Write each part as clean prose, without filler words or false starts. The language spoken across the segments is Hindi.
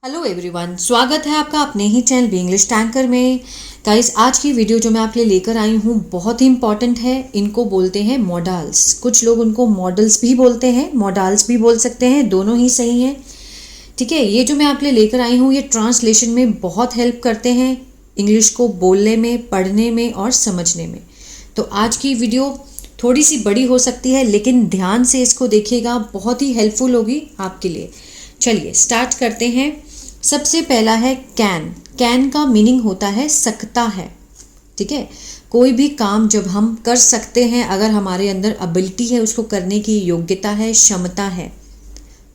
हेलो एवरीवन, स्वागत है आपका अपने ही चैनल बी इंग्लिश टैंकर में। गाइस, आज की वीडियो जो मैं आपके लिए लेकर आई हूँ बहुत ही इंपॉर्टेंट है। इनको बोलते हैं मॉडल्स। कुछ लोग उनको मॉडल्स भी बोलते हैं, मॉडल्स भी बोल सकते हैं, दोनों ही सही हैं। ठीक है, ये जो मैं आपके लिए लेकर आई हूँ ये ट्रांसलेशन में बहुत हेल्प करते हैं, इंग्लिश को बोलने में, पढ़ने में और समझने में। तो आज की वीडियो थोड़ी सी बड़ी हो सकती है, लेकिन ध्यान से इसको देखिएगा, बहुत ही हेल्पफुल होगी आपके लिए। चलिए स्टार्ट करते हैं। सबसे पहला है कैन। कैन का मीनिंग होता है सकता है। ठीक है, कोई भी काम जब हम कर सकते हैं, अगर हमारे अंदर एबिलिटी है, उसको करने की योग्यता है, क्षमता है,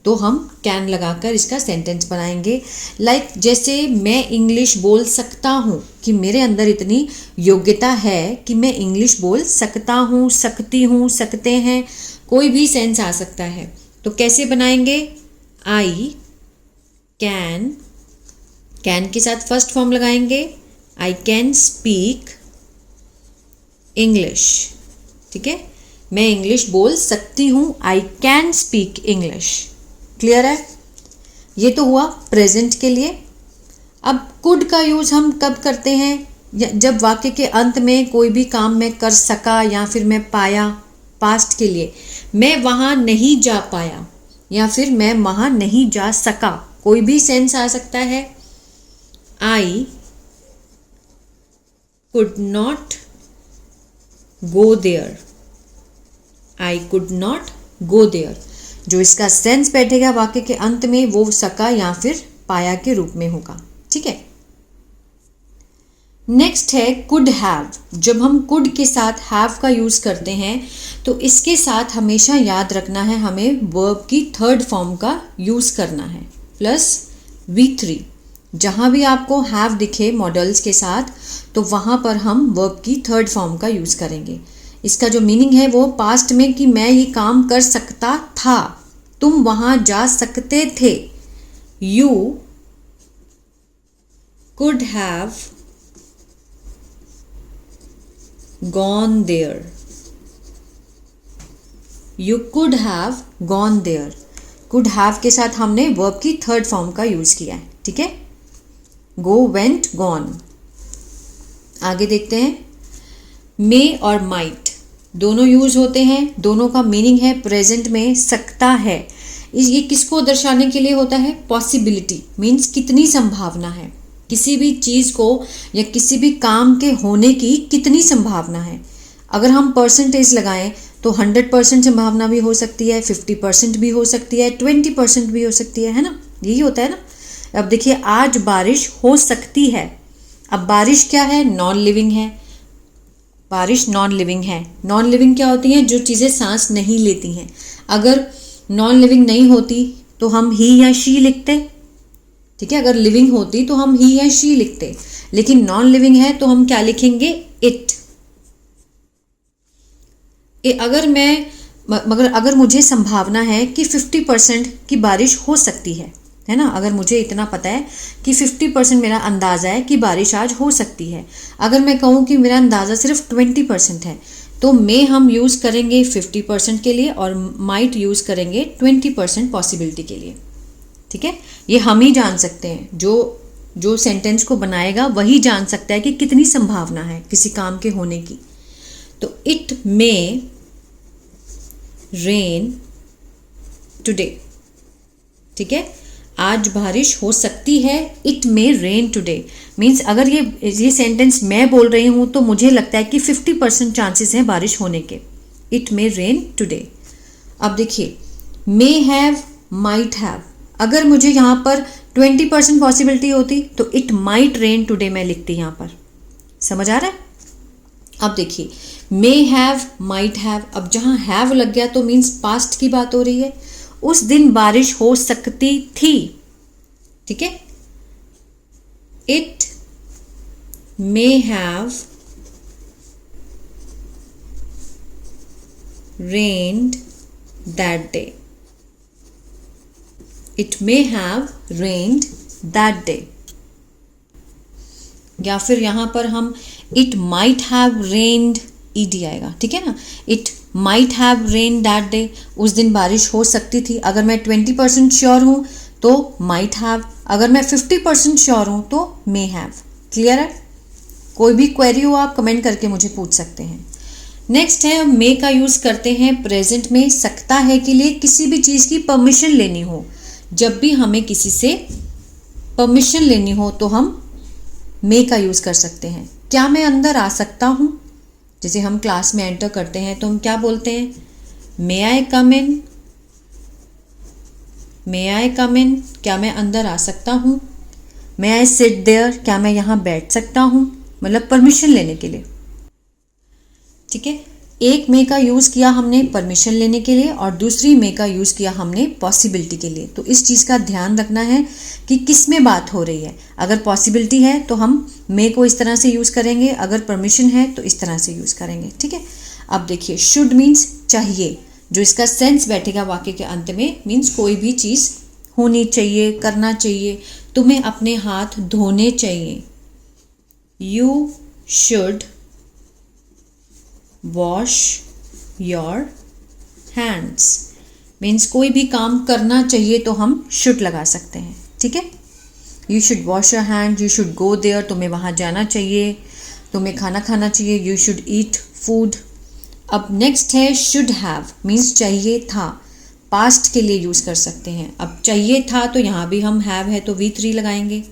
तो हम कैन लगाकर इसका सेंटेंस बनाएंगे। लाइक जैसे मैं इंग्लिश बोल सकता हूँ, कि मेरे अंदर इतनी योग्यता है कि मैं इंग्लिश बोल सकता हूँ, सकती हूँ, सकते हैं, कोई भी सेंस आ सकता है। तो कैसे बनाएंगे? आई कैन, कैन के साथ फर्स्ट फॉर्म लगाएंगे, आई कैन स्पीक इंग्लिश। ठीक है, मैं इंग्लिश बोल सकती हूँ, I can speak English. Clear है? ये तो हुआ प्रेजेंट के लिए। अब कुड का यूज हम कब करते हैं? जब वाक्य के अंत में कोई भी काम मैं कर सका या फिर मैं पाया। पास्ट के लिए मैं वहां नहीं जा पाया या फिर मैं वहां नहीं जा सका, कोई भी सेंस आ सकता है। I could not go there, I could not go there. जो इसका सेंस बैठेगा वाक्य के अंत में, वो सका या फिर पाया के रूप में होगा। ठीक है, नेक्स्ट है कुड हैव। जब हम कुड के साथ हैव का यूज करते हैं तो इसके साथ हमेशा याद रखना है, हमें वर्ब की थर्ड फॉर्म का यूज करना है, प्लस V3। जहां भी आपको हैव दिखे मॉडल्स के साथ, तो वहां पर हम वर्ब की थर्ड फॉर्म का यूज करेंगे। इसका जो मीनिंग है वो पास्ट में कि मैं ये काम कर सकता था, तुम वहां जा सकते थे। You could have gone there, you could have gone there. Could have के साथ हमने वर्ब की थर्ड फॉर्म का यूज किया है। ठीक है, गो, वेंट, गॉन। आगे देखते हैं, मे और माइट दोनों यूज होते हैं, दोनों का मीनिंग है प्रेजेंट में सकता है। ये किसको दर्शाने के लिए होता है? पॉसिबिलिटी, मीन्स कितनी संभावना है, किसी भी चीज को या किसी भी काम के होने की कितनी संभावना है। अगर हम परसेंटेज लगाएं तो 100% संभावना भी हो सकती है, 50% भी हो सकती है, 20% भी हो सकती है ना? यही होता है ना। अब देखिए, आज बारिश हो सकती है। अब बारिश क्या है? नॉन लिविंग है। बारिश नॉन लिविंग है। नॉन लिविंग क्या होती है? जो चीज़ें सांस नहीं लेती हैं। अगर नॉन लिविंग नहीं होती तो हम ही या शी लिखते। ठीक है, अगर लिविंग होती तो हम ही या शी लिखते, लेकिन नॉन लिविंग है तो हम क्या लिखेंगे? इट। अगर मुझे संभावना है कि 50% की बारिश हो सकती है ना, अगर मुझे इतना पता है कि 50% मेरा अंदाज़ा है कि बारिश आज हो सकती है। अगर मैं कहूँ कि मेरा अंदाज़ा सिर्फ 20% है, तो मे हम यूज़ करेंगे 50% के लिए और माइट यूज़ करेंगे 20% पॉसिबिलिटी के लिए। ठीक है, ये हम ही जान सकते हैं, जो सेंटेंस को बनाएगा वही जान सकता है कि कितनी संभावना है किसी काम के होने की। तो इट मे रेन टुडे। ठीक है, आज बारिश हो सकती है। It may rain today means अगर ये सेंटेंस मैं बोल रही हूं तो मुझे लगता है कि 50% चांसेस हैं बारिश होने के। It may rain today. अब देखिए, मे हैव, माइट हैव। अगर मुझे यहाँ पर 20% पॉसिबिलिटी होती तो इट माइट रेन टुडे मैं लिखती यहाँ पर। समझ आ रहा है? अब देखिए, मे हैव, माइट हैव, अब जहाँ हैव लग गया तो मीन्स पास्ट की बात हो रही है। उस दिन बारिश हो सकती थी। ठीक है, it may have rained that day. It may have rained that day. या फिर यहां पर हम it might have rained, ED आएगा। ठीक है ना, it might have rain that day, उस दिन बारिश हो सकती थी। अगर मैं 20% श्योर हूँ तो माइट हैव अगर मैं 50% श्योर हूँ तो मे हैव। क्लियर है? कोई भी क्वेरी हो आप कमेंट करके मुझे पूछ सकते हैं। नेक्स्ट है, मे का यूज़ करते हैं प्रेजेंट में सकता है के लिए, किसी भी चीज़ की परमिशन लेनी हो। जब भी हमें किसी से परमिशन लेनी हो तो हम मे का यूज़ कर सकते हैं। क्या मैं अंदर आ सकता हूँ? जैसे हम क्लास में एंटर करते हैं तो हम क्या बोलते हैं? मे आई कम इन, मे आई कम इन, क्या मैं अंदर आ सकता हूँ? मे आई सिट देयर, क्या मैं यहाँ बैठ सकता हूँ? मतलब परमिशन लेने के लिए। ठीक है, एक मे का यूज़ किया हमने परमिशन लेने के लिए और दूसरी मे का यूज़ किया हमने पॉसिबिलिटी के लिए। तो इस चीज़ का ध्यान रखना है कि किस में बात हो रही है। अगर पॉसिबिलिटी है तो हम मे को इस तरह से यूज़ करेंगे, अगर परमिशन है तो इस तरह से यूज़ करेंगे। ठीक है, अब देखिए, शुड मीन्स चाहिए, जो इसका सेंस बैठेगा वाक्य के अंत में, मीन्स कोई भी चीज़ होनी चाहिए, करना चाहिए। तुम्हें अपने हाथ धोने चाहिए। You should wash your hands, means कोई भी काम करना चाहिए तो हम शुड लगा सकते हैं। ठीक है, you should wash your hand, you should go there, तुम्हें वहाँ जाना चाहिए, तुम्हें खाना खाना चाहिए, यू शुड ईट फूड। अब नेक्स्ट है शुड हैव, मीन्स चाहिए था, पास्ट के लिए यूज़ कर सकते हैं। अब चाहिए था तो यहाँ भी हम हैव है तो V3 लगाएंगे,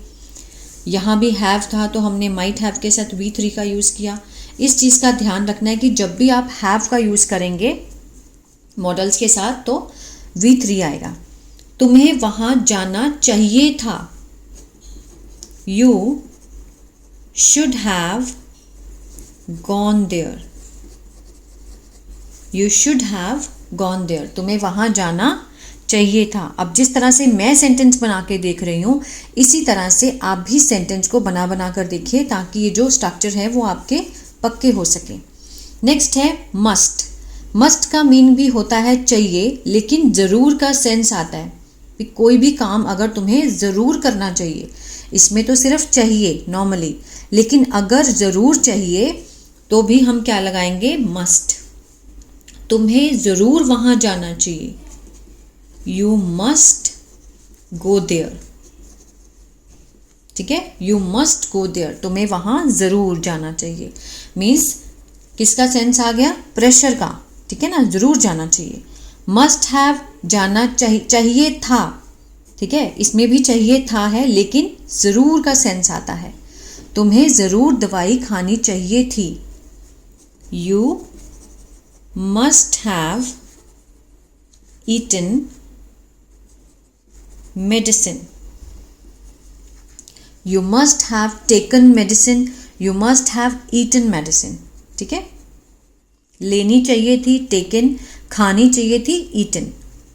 यहाँ भी हैव था तो हमने माइट हैव के साथ V3 का यूज़ किया। इस चीज़ का ध्यान रखना है कि जब भी आप हैव का यूज़ करेंगे मॉडल्स के साथ तो V3 आएगा। तुम्हें वहाँ जाना चाहिए था, you should have gone there, you should have gone there, तुम्हें वहाँ जाना चाहिए था। अब जिस तरह से मैं सेंटेंस बना के देख रही हूँ, इसी तरह से आप भी सेंटेंस को बना बना कर देखिए, ताकि ये जो स्ट्रक्चर है वो आपके पक्के हो सके। नेक्स्ट है मस्ट। मस्ट का मीन भी होता है चाहिए, लेकिन ज़रूर का सेंस आता है कि कोई भी काम अगर तुम्हें ज़रूर करना चाहिए, इसमें तो सिर्फ चाहिए नॉर्मली, लेकिन अगर ज़रूर चाहिए तो भी हम क्या लगाएंगे? मस्ट। तुम्हें ज़रूर वहाँ जाना चाहिए, यू मस्ट गो देयर। ठीक है, यू मस्ट गो देयर, तुम्हें वहाँ ज़रूर जाना चाहिए। मीन्स किसका सेंस आ गया? प्रेशर का। ठीक है ना, ज़रूर जाना चाहिए। मस्ट हैव, जाना चाहिए था। ठीक है, इसमें भी चाहिए था है, लेकिन ज़रूर का सेंस आता है। तुम्हें ज़रूर दवाई खानी चाहिए थी, you must have eaten medicine, you must have taken medicine, you must have eaten medicine. ठीक है, लेनी चाहिए थी टेकन, खानी चाहिए थी ईटन,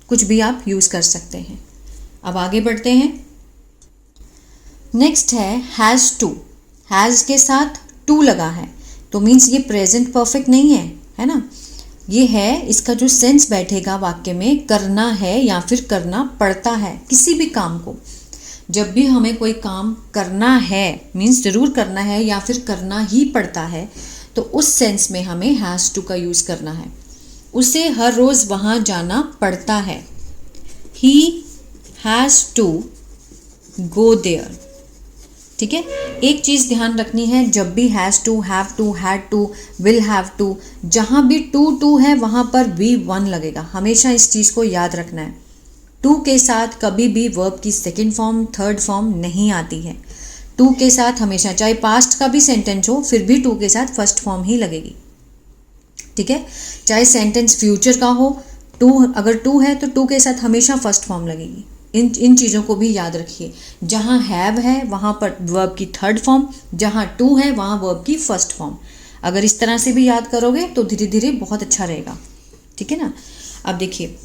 कुछ भी आप यूज़ कर सकते हैं। अब आगे बढ़ते हैं। नेक्स्ट है हैज़ टू। हैज़ के साथ टू लगा है तो मीन्स ये प्रेजेंट परफेक्ट नहीं है ना। ये है, इसका जो सेंस बैठेगा वाक्य में, करना है या फिर करना पड़ता है किसी भी काम को। जब भी हमें कोई काम करना है, मीन्स ज़रूर करना है या फिर करना ही पड़ता है, तो उस सेंस में हमें हैज़ टू का यूज़ करना है। उसे हर रोज़ वहाँ जाना पड़ता है, he has to go there. ठीक है, एक चीज़ ध्यान रखनी है, जब भी has to, have to, had to, will have to, जहाँ भी टू है वहाँ पर V1 लगेगा। हमेशा इस चीज़ को याद रखना है। टू के साथ कभी भी वर्ब की सेकेंड फॉर्म, थर्ड फॉर्म नहीं आती है। टू के साथ हमेशा, चाहे पास्ट का भी सेंटेंस हो, फिर भी टू के साथ फर्स्ट फॉर्म ही लगेगी। ठीक है, चाहे सेंटेंस फ्यूचर का हो, अगर टू है तो टू के साथ हमेशा फर्स्ट फॉर्म लगेगी। इन चीज़ों को भी याद रखिए। जहाँ हैव है वहाँ पर वर्ब की थर्ड फॉर्म, जहाँ टू है वहाँ वर्ब की फर्स्ट फॉर्म। अगर इस तरह से भी याद करोगे तो धीरे धीरे बहुत अच्छा रहेगा। ठीक है ना। अब देखिए,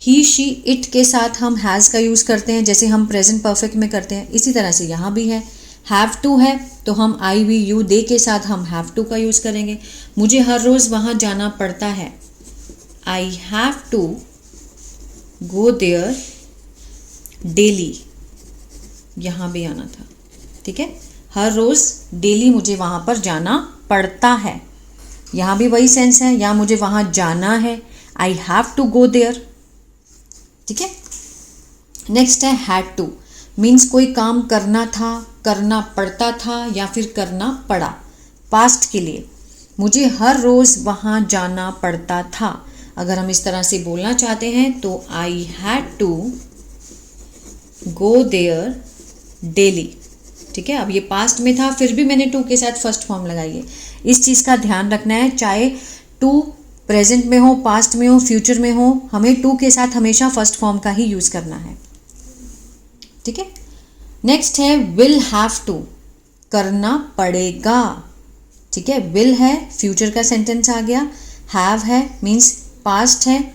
ही, शी, इट के साथ हम हैज़ का यूज़ करते हैं, जैसे हम प्रेजेंट परफेक्ट में करते हैं। इसी तरह से यहाँ भी है। हैव टू है तो हम आई, वी, यू, दे के साथ हम हैव टू का यूज़ करेंगे। मुझे हर रोज़ वहाँ जाना पड़ता है, I have to go there daily. यहाँ भी आना था। ठीक है, हर रोज़ डेली मुझे वहाँ पर जाना पड़ता है। यहाँ भी वही सेंस है, या मुझे वहाँ जाना है, I have to go there. ठीक है, नेक्स्ट है हैड टू। मीन्स कोई काम करना था, करना पड़ता था या फिर करना पड़ा। पास्ट के लिए मुझे हर रोज़ वहाँ जाना पड़ता था। अगर हम इस तरह से बोलना चाहते हैं तो I had to go there daily. ठीक है, अब ये पास्ट में था, फिर भी मैंने टू के साथ फर्स्ट फॉर्म लगाई है। इस चीज़ का ध्यान रखना है, चाहे टू प्रेजेंट में हो, पास्ट में हो, फ्यूचर में हो, हमें टू के साथ हमेशा फर्स्ट फॉर्म का ही यूज़ करना है। ठीक है, नेक्स्ट है विल हैव टू, करना पड़ेगा। ठीक है, विल है, फ्यूचर का सेंटेंस आ गया, हैव है मीन्स पास्ट है,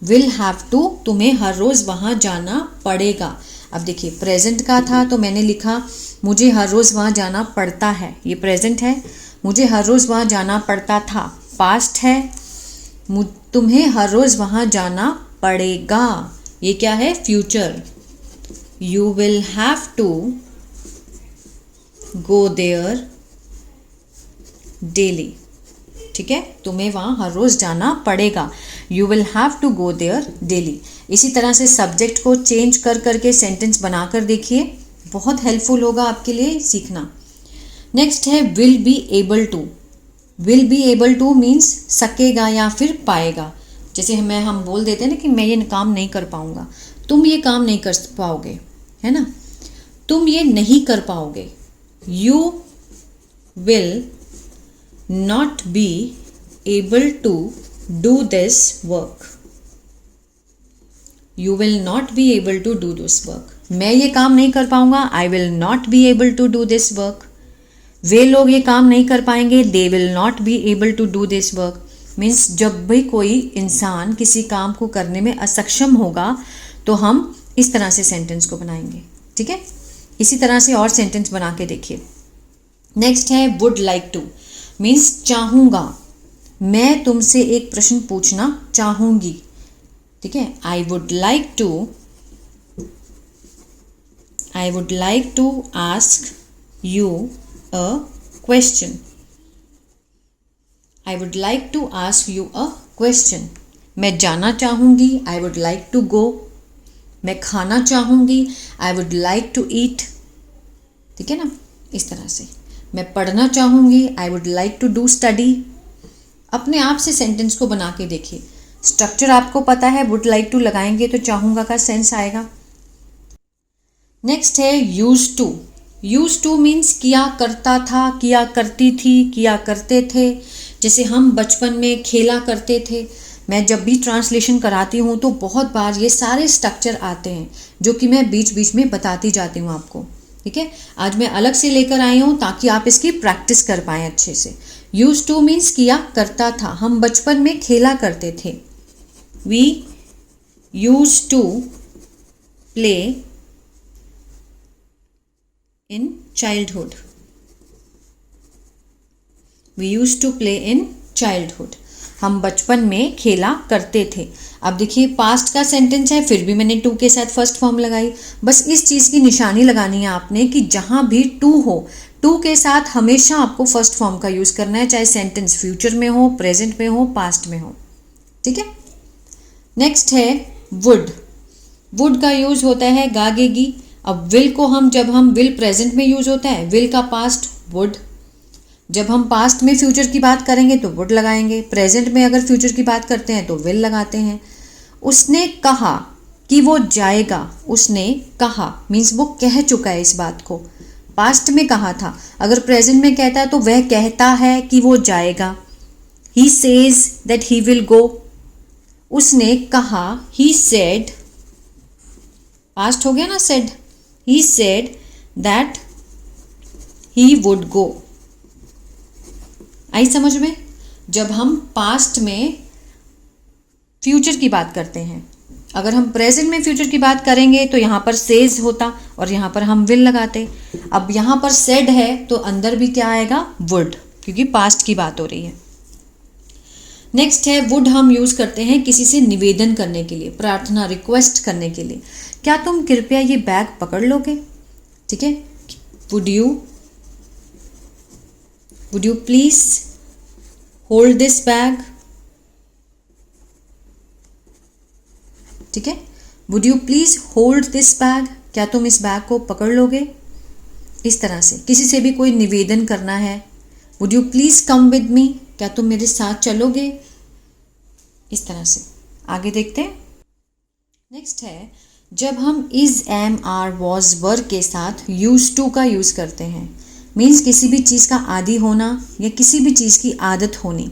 विल हैव टू तुम्हें हर रोज़ वहाँ जाना पड़ेगा। अब देखिए प्रेजेंट का था तो मैंने लिखा मुझे हर रोज़ वहाँ जाना पड़ता है, ये प्रेजेंट है। मुझे हर रोज़ वहाँ जाना पड़ता था, पास्ट है। तुम्हें हर रोज़ वहाँ जाना पड़ेगा, ये क्या है, future. You will have to go there daily. ठीक है, तुम्हें वहाँ हर रोज़ जाना पड़ेगा, you will have to go there daily. इसी तरह से सब्जेक्ट को चेंज कर करके सेंटेंस बनाकर देखिए, बहुत हेल्पफुल होगा आपके लिए सीखना। नेक्स्ट है will be able to. Will be able to means सकेगा या फिर पाएगा। जैसे हम बोल देते हैं ना कि मैं ये काम नहीं कर पाऊँगा, तुम ये काम नहीं कर पाओगे, है ना, तुम ये नहीं कर पाओगे। You will not be able to do this work. You will not be able to do this work. मैं ये काम नहीं कर पाऊंगा, I will not be able to do this work. वे लोग ये काम नहीं कर पाएंगे, they will not be able to do this work. Means जब भी कोई इंसान किसी काम को करने में असक्षम होगा तो हम इस तरह से सेंटेंस को बनाएंगे। ठीक है, इसी तरह से और सेंटेंस बना के देखिए। नेक्स्ट है वुड लाइक टू, मीन्स चाहूँगा, मैं तुमसे एक प्रश्न पूछना चाहूँगी। ठीक है, I would like to ask you a question. I would like to ask you a question. मैं जाना चाहूँगी, I would like to go. मैं खाना चाहूँगी, I would like to eat. ठीक है ना, इस तरह से। मैं पढ़ना चाहूँगी, I would like to do study. अपने आप से सेंटेंस को बना के देखिए, स्ट्रक्चर आपको पता है, वुड लाइक टू लगाएंगे तो चाहूँगा का सेंस आएगा। नेक्स्ट है use to. Use to means किया करता था, किया करती थी, किया करते थे। जैसे हम बचपन में खेला करते थे। मैं जब भी ट्रांसलेशन कराती हूँ तो बहुत बार ये सारे स्ट्रक्चर आते हैं जो कि मैं बीच बीच में बताती जाती हूँ आपको। ठीक है, आज मैं अलग से लेकर आई हूँ ताकि आप इसकी प्रैक्टिस कर पाएँ अच्छे से। यूज टू मीन्स किया करता था, हम बचपन में खेला करते थे। We use to play in childhood. We use to play in childhood, हम बचपन में खेला करते थे। अब देखिए पास्ट का सेंटेंस है, फिर भी मैंने टू के साथ फर्स्ट फॉर्म लगाई। बस इस चीज़ की निशानी लगानी है आपने कि जहाँ भी टू हो, टू के साथ हमेशा आपको फर्स्ट फॉर्म का यूज़ करना है, चाहे सेंटेंस फ्यूचर में हो, प्रेजेंट में हो, पास्ट में हो। ठीक है, नेक्स्ट है वुड। वुड का यूज़ होता है गागेगी। अब विल को जब हम विल प्रेजेंट में यूज़ होता है, विल का पास्ट वुड। जब हम पास्ट में फ्यूचर की बात करेंगे तो वुड लगाएंगे, प्रेजेंट में अगर फ्यूचर की बात करते हैं तो विल लगाते हैं। उसने कहा कि वो जाएगा। उसने कहा मीन्स वो कह चुका है इस बात को, पास्ट में कहा था। अगर प्रेजेंट में कहता है तो वह कहता है कि वो जाएगा। He says that he will go. उसने कहा, ही सेड, पास्ट हो गया ना said, he said that he would go. आई समझ में? जब हम पास्ट में फ्यूचर की बात करते हैं, अगर हम प्रेजेंट में फ्यूचर की बात करेंगे तो यहाँ पर सेज होता और यहाँ पर हम विल लगाते। अब यहाँ पर सेड है तो अंदर भी क्या आएगा, वुड, क्योंकि पास्ट की बात हो रही है। नेक्स्ट है वुड हम यूज़ करते हैं किसी से निवेदन करने के लिए, प्रार्थना, रिक्वेस्ट करने के लिए। क्या तुम कृपया ये बैग पकड़ लोगे? ठीक है, would you please hold this bag. ठीक है, would you please hold this bag. क्या तुम इस बैग को पकड़ लोगे? इस तरह से किसी से भी कोई निवेदन करना है, would you please come with me, क्या तुम मेरे साथ चलोगे? इस तरह से। आगे देखते हैं। नेक्स्ट है जब हम इज, एम, आर, वॉज, वर के साथ यूज टू का यूज़ करते हैं। मीन्स किसी भी चीज़ का आदि होना या किसी भी चीज़ की आदत होनी,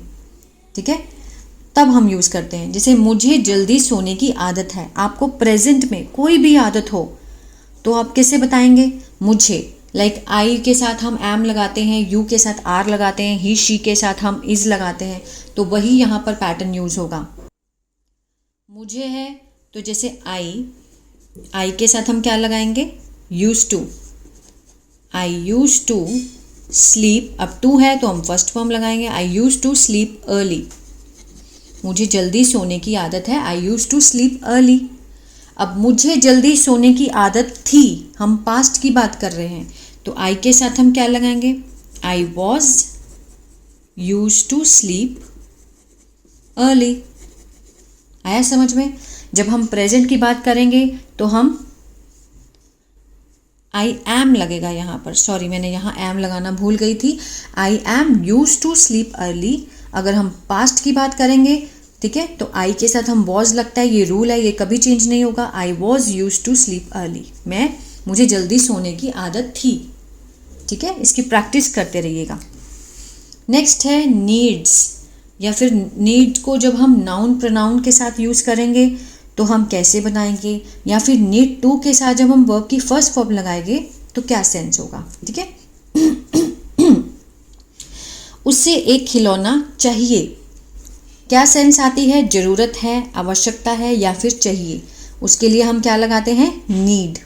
ठीक है, तब हम यूज़ करते हैं। जैसे मुझे जल्दी सोने की आदत है। आपको प्रेजेंट में कोई भी आदत हो तो आप कैसे बताएंगे? मुझे, लाइक आई के साथ हम एम लगाते हैं, यू के साथ आर लगाते हैं, ही शी के साथ हम इज लगाते हैं, तो वही यहाँ पर पैटर्न यूज होगा। मुझे है तो जैसे आई के साथ हम क्या लगाएंगे? Use to. I use to sleep, अब टू है तो हम फर्स्ट फॉर्म लगाएंगे, I use to sleep early. मुझे जल्दी सोने की आदत है, I use to sleep early. अब मुझे जल्दी सोने की आदत थी, हम पास्ट की बात कर रहे हैं, तो आई के साथ हम क्या लगाएंगे? I was use to sleep early. आया समझ में? जब हम प्रेजेंट की बात करेंगे तो हम आई एम लगेगा यहाँ पर, सॉरी मैंने यहाँ एम लगाना भूल गई थी। I am use to sleep early. अगर हम पास्ट की बात करेंगे, ठीक है, तो आई के साथ हम वॉज लगता है, ये रूल है, ये कभी चेंज नहीं होगा। I was use to sleep early, मुझे जल्दी सोने की आदत थी, ठीक है। इसकी प्रैक्टिस करते रहिएगा। नेक्स्ट है नीड्स, या फिर नीड को जब हम नाउन प्रोनाउन के साथ यूज़ करेंगे तो हम कैसे बनाएंगे, या फिर नीड टू के साथ जब हम वर्ब की फर्स्ट फॉर्म लगाएंगे तो क्या सेंस होगा, ठीक है। उससे एक खिलौना चाहिए, क्या सेंस आती है? ज़रूरत है, आवश्यकता है, या फिर चाहिए। उसके लिए हम क्या लगाते हैं? नीड।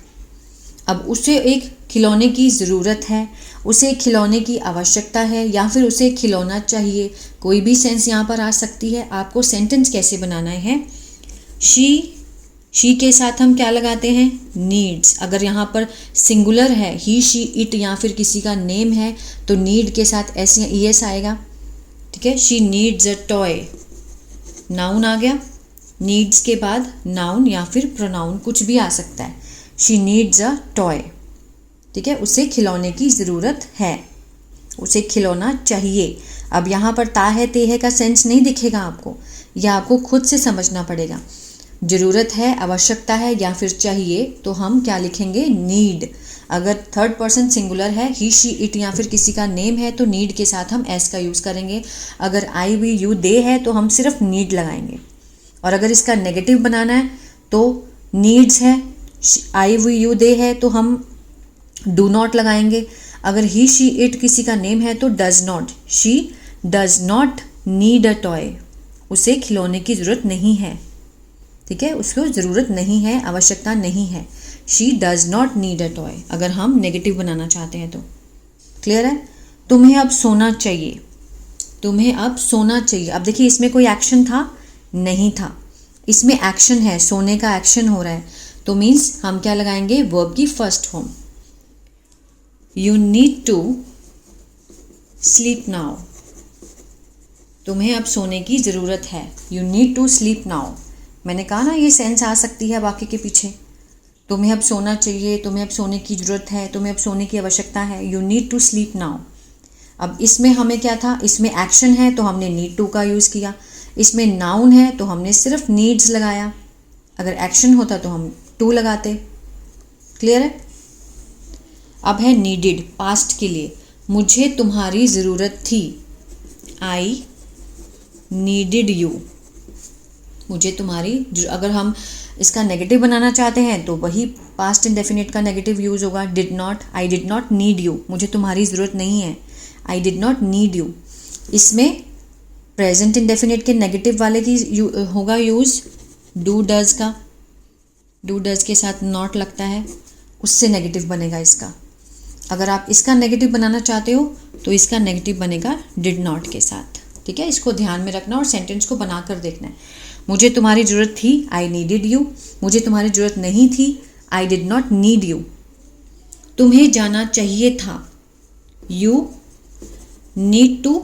अब उसे एक खिलौने की ज़रूरत है, उसे खिलौने की आवश्यकता है, या फिर उसे खिलौना चाहिए, कोई भी सेंस यहाँ पर आ सकती है। आपको सेंटेंस कैसे बनाना है? शी के साथ हम क्या लगाते हैं? नीड्स। अगर यहाँ पर सिंगुलर है, ही, शी, इट, या फिर किसी का नेम है, तो नीड के साथ एस या ई एस आएगा, ठीक है। She needs a toy, noun आ गया। नीड्स के बाद नाउन या फिर प्रोनाउन कुछ भी आ सकता है। शी नीड्स अ टॉय, ठीक है, उसे खिलौने की ज़रूरत है, उसे खिलौना चाहिए। अब यहाँ पर ता है ते है का सेंस नहीं दिखेगा आपको, यह आपको खुद से समझना पड़ेगा। ज़रूरत है, आवश्यकता है, या फिर चाहिए, तो हम क्या लिखेंगे? नीड। अगर थर्ड पर्सन सिंगुलर है, ही, शी, इट, या फिर किसी का नेम है, तो नीड के साथ हम एस का यूज़ करेंगे। अगर आई, वी, यू, दे है तो हम सिर्फ नीड लगाएंगे। और अगर इसका नेगेटिव बनाना है तो नीड्स है, आई, वी, यू, दे है तो हम डू नॉट लगाएंगे। अगर ही, शी, इट किसी का नेम है तो does not. She does not need a toy, उसे खिलौने की ज़रूरत नहीं है, ठीक है, उसको ज़रूरत नहीं है, आवश्यकता नहीं है। She does not need a toy, अगर हम नेगेटिव बनाना चाहते हैं तो। क्लियर है? तुम्हें अब सोना चाहिए, तुम्हें अब सोना चाहिए। अब देखिए इसमें कोई एक्शन था? नहीं था। इसमें एक्शन है, सोने का एक्शन हो रहा है, तो मीन्स हम क्या लगाएंगे? वर्ब की first form. You need to sleep now, तुम्हें अब सोने की ज़रूरत है। You need to sleep now, मैंने कहा ना ये सेंस आ सकती है बाकी के पीछे। तुम्हें अब सोना चाहिए, तुम्हें अब सोने की ज़रूरत है, तुम्हें अब सोने की आवश्यकता है। You need to sleep now. अब इसमें हमें क्या था? इसमें एक्शन है तो हमने नीड टू का यूज़ किया। इसमें नाउन है तो हमने सिर्फ नीड्स लगाया। अगर एक्शन होता तो हम टू लगाते। क्लियर है? अब है नीडेड, पास्ट के लिए। मुझे तुम्हारी ज़रूरत थी, आई नीडेड यू, मुझे तुम्हारी। अगर हम इसका नेगेटिव बनाना चाहते हैं तो वही पास्ट इंडेफिनिट का नेगेटिव यूज़ होगा, did not. I did not need you, मुझे तुम्हारी ज़रूरत नहीं है, आई डिड नॉट नीड यू। इसमें प्रेजेंट इंडेफिनिट के नेगेटिव वाले की होगा यूज़ डू डज का। डू डज के साथ नॉट लगता है, उससे नेगेटिव बनेगा इसका। अगर आप इसका नेगेटिव बनाना चाहते हो तो इसका नेगेटिव बनेगा डिड नॉट के साथ, ठीक है। इसको ध्यान में रखना और सेंटेंस को बनाकर देखना है। मुझे तुम्हारी ज़रूरत थी, आई नीडेड यू। मुझे तुम्हारी ज़रूरत नहीं थी, I did not need you. तुम्हें जाना चाहिए था, you need to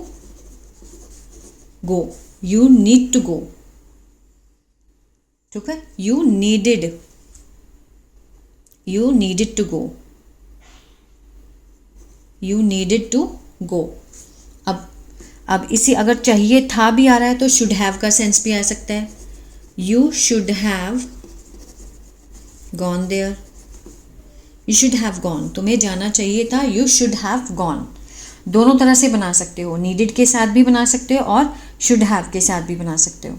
go, you need to go, ठीक है। You needed, you needed to go, you needed to go. अब इसी अगर चाहिए था भी आ रहा है तो शुड हैव का सेंस भी आ सकता है। You should have gone there, you should have gone, तुम्हें जाना चाहिए था, यू शुड हैव गॉन। दोनों तरह से बना सकते हो, नीडेड के साथ भी बना सकते हो और शुड हैव के साथ भी बना सकते हो।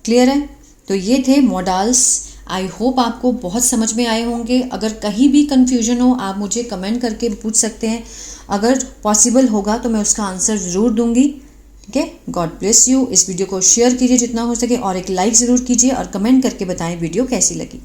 क्लियर है? तो ये थे मॉडल्स। आई होप आपको बहुत समझ में आए होंगे। अगर कहीं भी कन्फ्यूजन हो आप मुझे कमेंट करके पूछ सकते हैं, अगर पॉसिबल होगा तो मैं उसका आंसर ज़रूर दूंगी। ठीक है, गॉड ब्लेस यू। इस वीडियो को शेयर कीजिए जितना हो सके और एक लाइक ज़रूर कीजिए और कमेंट करके बताएं वीडियो कैसी लगी।